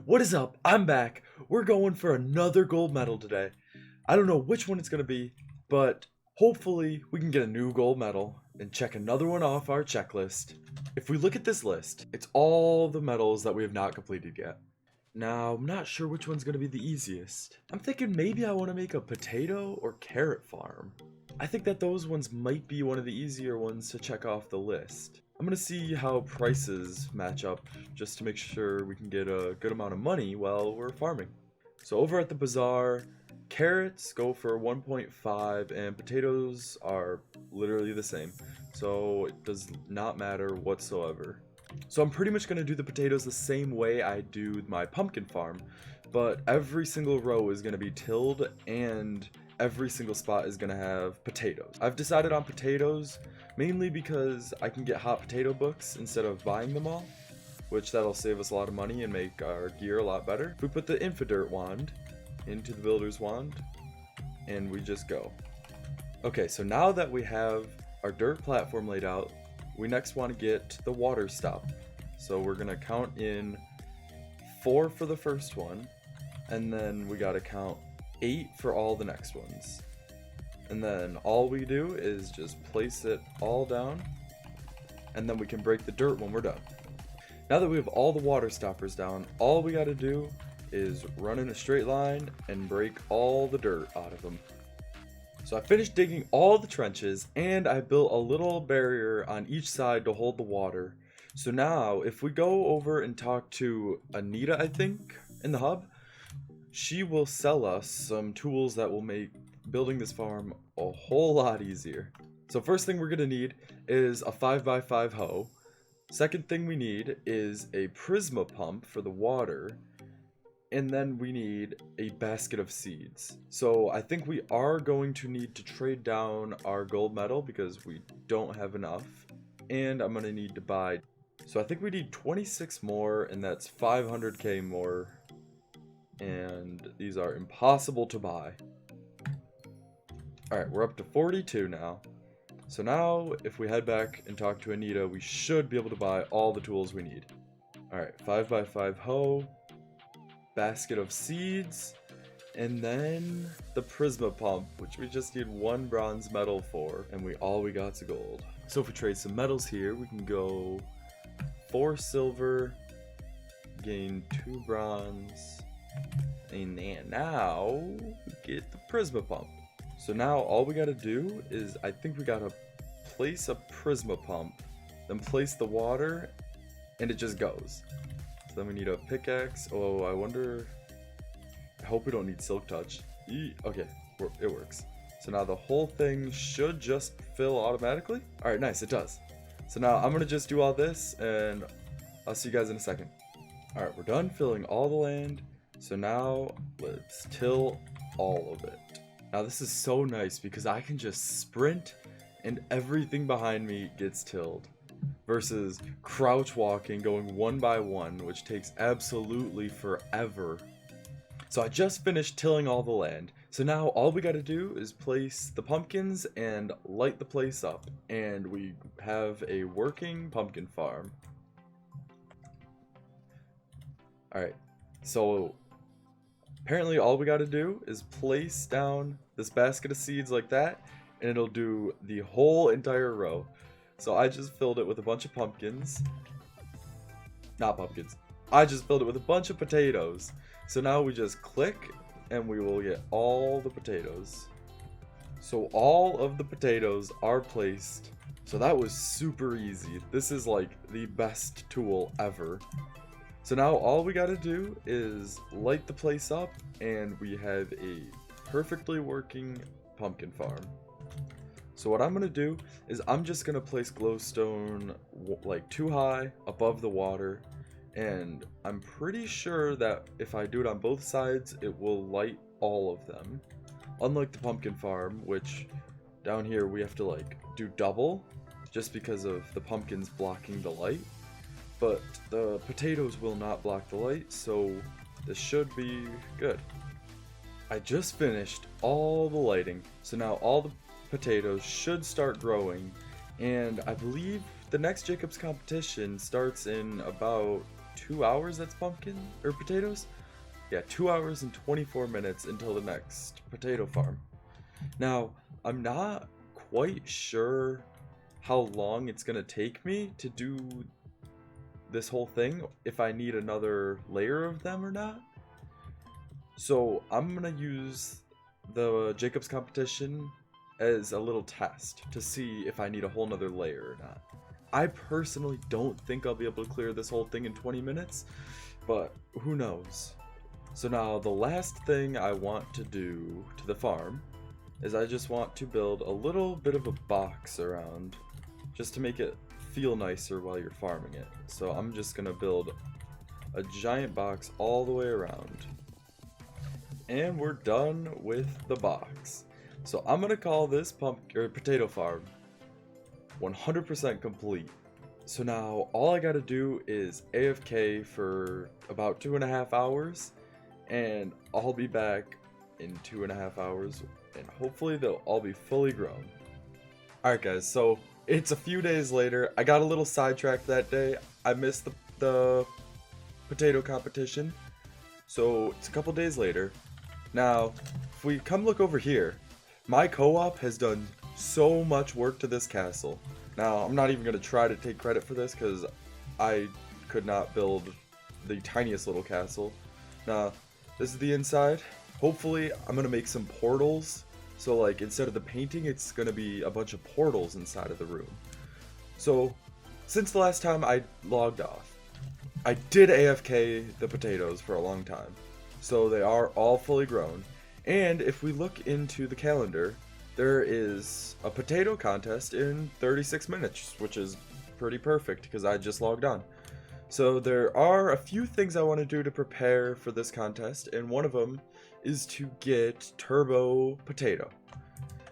What is up? I'm back. We're going for another gold medal today. I don't know which one it's going to be, but hopefully we can get a new gold medal and check another one off our checklist. If we look at this list, it's all the medals that we have not completed yet. Now, I'm not sure which one's going to be the easiest. I'm thinking maybe I want to make a potato or carrot farm. I think that those ones might be one of the easier ones to check off the list. I'm going to see how prices match up just to make sure we can get a good amount of money while we're farming. So over at the bazaar, carrots go for 1.5 and potatoes are literally the same. So it does not matter whatsoever. So I'm pretty much going to do the potatoes the same way I do my pumpkin farm, but every single row is going to be tilled and every single spot is going to have potatoes. I've decided on potatoes mainly because I can get hot potato books instead of buying them all, which that'll save us a lot of money and make our gear a lot better. If we put the Infodirt wand into the builder's wand and we just go. Okay, so now that we have our dirt platform laid out, we next want to get the water stop. So we're going to count in 4 for the first one, and then we got to count 8 for all the next ones. And then all we do is just place it all down, and then we can break the dirt when we're done. Now that we have all the water stoppers down, all we got to do is run in a straight line and break all the dirt out of them. So I finished digging all the trenches and I built a little barrier on each side to hold the water. So now if we go over and talk to Anita, I think, in the hub, she will sell us some tools that will make building this farm a whole lot easier. So first thing we're going to need is a 5x5 hoe. Second thing we need is a Prisma pump for the water. And then we need a basket of seeds. So I think we are going to need to trade down our gold medal because we don't have enough. And I'm going to need to buy. So I think we need 26 more, and that's 500k more. And these are impossible to buy. Alright, we're up to 42 now. So now, if we head back and talk to Anita, we should be able to buy all the tools we need. Alright, 5x5 hoe, basket of seeds, and then the Prisma pump, which we just need 1 bronze medal for, and all we got's gold. So if we trade some metals here, we can go 4 silver, gain 2 bronze, and then now we get the Prisma pump. So now all we gotta do is, I think we gotta place a Prisma pump, then place the water, and it just goes. So then we need a pickaxe. Oh, I wonder, I hope we don't need silk touch. Okay, it works. So now the whole thing should just fill automatically. All right, nice, it does. So now I'm gonna just do all this and I'll see you guys in a second. All right, we're done filling all the land. So now let's till all of it. Now this is so nice because I can just sprint and everything behind me gets tilled versus crouch walking going one by one, which takes absolutely forever. So I just finished tilling all the land. So now all we got to do is place the pumpkins and light the place up, and we have a working pumpkin farm. Alright, so apparently all we got to do is place down this basket of seeds like that, and it'll do the whole entire row. So I just filled it with a bunch of pumpkins. Not pumpkins. I just filled it with a bunch of potatoes. So now we just click and we will get all the potatoes. So all of the potatoes are placed. So that was super easy. This is like the best tool ever. So now all we gotta do is light the place up and we have a perfectly working pumpkin farm. So what I'm gonna do is I'm just gonna place glowstone like too high above the water, and I'm pretty sure that if I do it on both sides it will light all of them. Unlike the pumpkin farm, which down here we have to like do double just because of the pumpkins blocking the light. But the potatoes will not block the light, so this should be good. I just finished all the lighting, so now all the potatoes should start growing, and I believe the next Jacob's competition starts in about 2 hours that's pumpkin or potatoes. Yeah, 2 hours and 24 minutes until the next potato farm. Now, I'm not quite sure how long it's gonna take me to do this whole thing, if I need another layer of them or not. So I'm gonna use the Jacob's competition as a little test to see if I need a whole nother layer or not. I personally don't think I'll be able to clear this whole thing in 20 minutes, but who knows. So now the last thing I want to do to the farm is I just want to build a little bit of a box around, just to make it feel nicer while you're farming it. So I'm just gonna build a giant box all the way around. And we're done with the box. So I'm gonna call this potato farm 100% complete. So now all I gotta do is AFK for about 2.5 hours, and I'll be back in 2.5 hours, and hopefully they'll all be fully grown. Alright guys, so it's a few days later. I got a little sidetracked that day. I missed the potato competition, so it's a couple days later. Now, if we come look over here, my co-op has done so much work to this castle. Now, I'm not even going to try to take credit for this because I could not build the tiniest little castle. Now, this is the inside. Hopefully, I'm going to make some portals. So, like, instead of the painting, it's going to be a bunch of portals inside of the room. So, since the last time I logged off, I did AFK the potatoes for a long time. So they are all fully grown. And if we look into the calendar, there is a potato contest in 36 minutes, which is pretty perfect because I just logged on. So there are a few things I want to do to prepare for this contest, and one of them is to get Turbo Potato.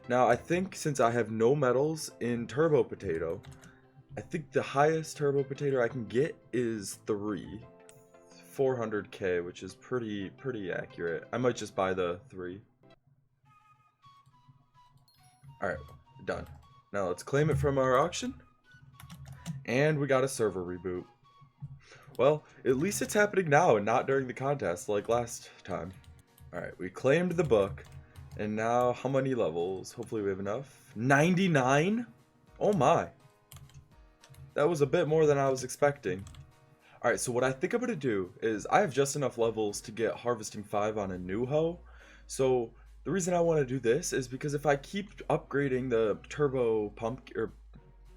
Now I think since I have no medals in Turbo Potato, I think the highest Turbo Potato I can get is 400k, which is pretty accurate. I might just buy the 3. Alright, done. Now let's claim it from our auction. And we got a server reboot. Well, at least it's happening now and not during the contest like last time. Alright, we claimed the book. And now, how many levels? Hopefully we have enough. 99? Oh my. That was a bit more than I was expecting. Alright, so what I think I'm going to do is I have just enough levels to get Harvesting 5 on a new hoe. So the reason I want to do this is because if I keep upgrading the Turbo Pumpkin, or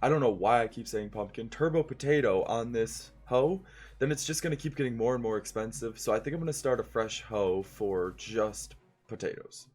I don't know why I keep saying pumpkin, Turbo Potato on this hoe, then it's just going to keep getting more and more expensive. So I think I'm going to start a fresh hoe for just potatoes.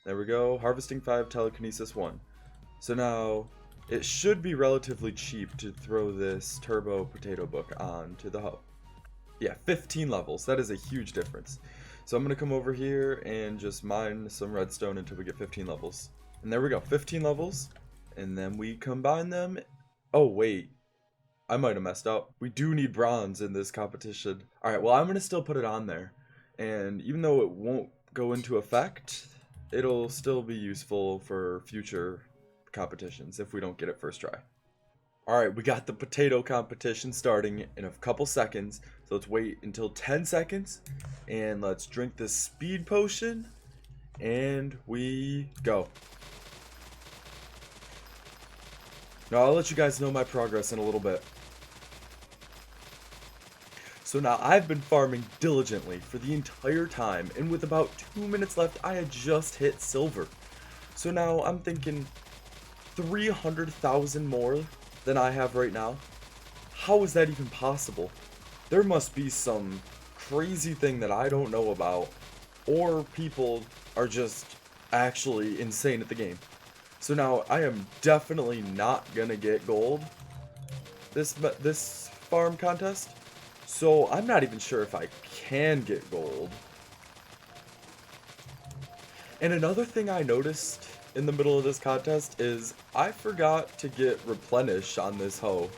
There we go, Harvesting 5, Telekinesis 1. So now it should be relatively cheap to throw this Turbo Potato book onto the hoe. Yeah, 15 levels. That is a huge difference. So I'm going to come over here and just mine some redstone until we get 15 levels. And there we go, 15 levels. And then we combine them. Oh, wait. I might have messed up. We do need bronze in this competition. Alright, well, I'm going to still put it on there. And even though it won't go into effect, it'll still be useful for future competitions if we don't get it first try. Alright, we got the potato competition starting in a couple seconds. So let's wait until 10 seconds. And let's drink this speed potion. And we go. Now I'll let you guys know my progress in a little bit. So now I've been farming diligently for the entire time, and with about 2 minutes left I had just hit silver. So now I'm thinking 300,000 more than I have right now. How is that even possible? There must be some crazy thing that I don't know about, or people are just actually insane at the game. So now I am definitely not gonna get gold this farm contest. So I'm not even sure if I can get gold. And another thing I noticed in the middle of this contest is I forgot to get replenish on this hoe.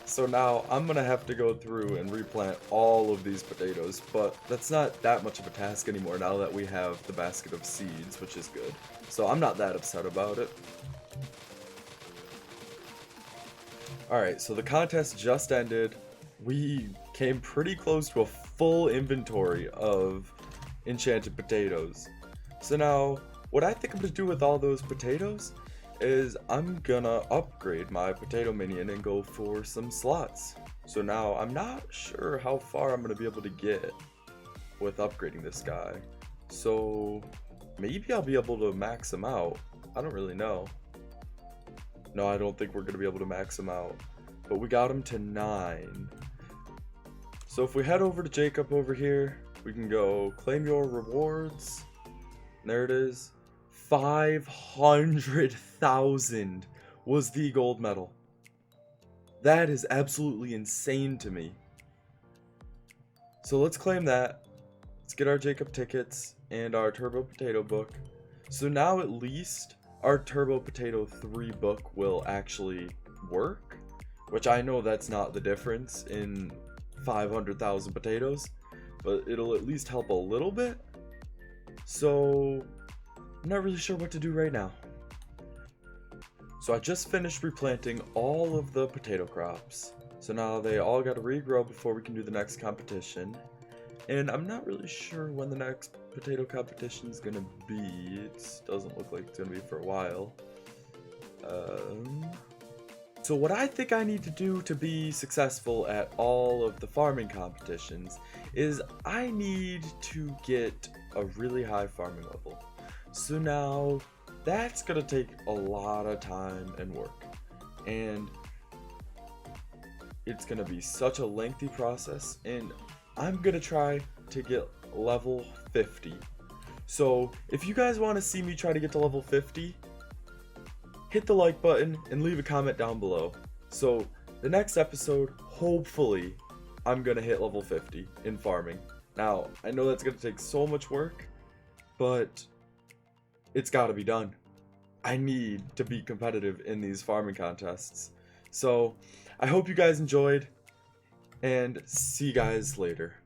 So now I'm gonna have to go through and replant all of these potatoes, but that's not that much of a task anymore now that we have the basket of seeds, which is good. So I'm not that upset about it. Alright, so the contest just ended. We came pretty close to a full inventory of enchanted potatoes. So now, what I think I'm gonna do with all those potatoes is I'm gonna upgrade my potato minion and go for some slots. So now I'm not sure how far I'm gonna be able to get with upgrading this guy. So maybe I'll be able to max him out. I don't really know. No, I don't think we're gonna be able to max him out. But we got him to 9. So if we head over to Jacob over here, we can go claim your rewards. And there it is. 500,000 was the gold medal. That is absolutely insane to me. So let's claim that. Let's get our Jacob tickets and our Turbo Potato book. So now at least our Turbo Potato 3 book will actually work. Which I know that's not the difference in 500,000 potatoes. But it'll at least help a little bit. So I'm not really sure what to do right now. So I just finished replanting all of the potato crops. So now they all got to regrow before we can do the next competition. And I'm not really sure when the next potato competition is going to be. It doesn't look like it's going to be for a while. So what I think I need to do to be successful at all of the farming competitions is I need to get a really high farming level. So now that's gonna take a lot of time and work, and it's gonna be such a lengthy process, and I'm gonna try to get level 50. So if you guys want to see me try to get to level 50, hit the like button and leave a comment down below. So the next episode, hopefully, I'm gonna hit level 50 in farming. Now, I know that's gonna take so much work, but it's gotta be done. I need to be competitive in these farming contests. So I hope you guys enjoyed, and see you guys later.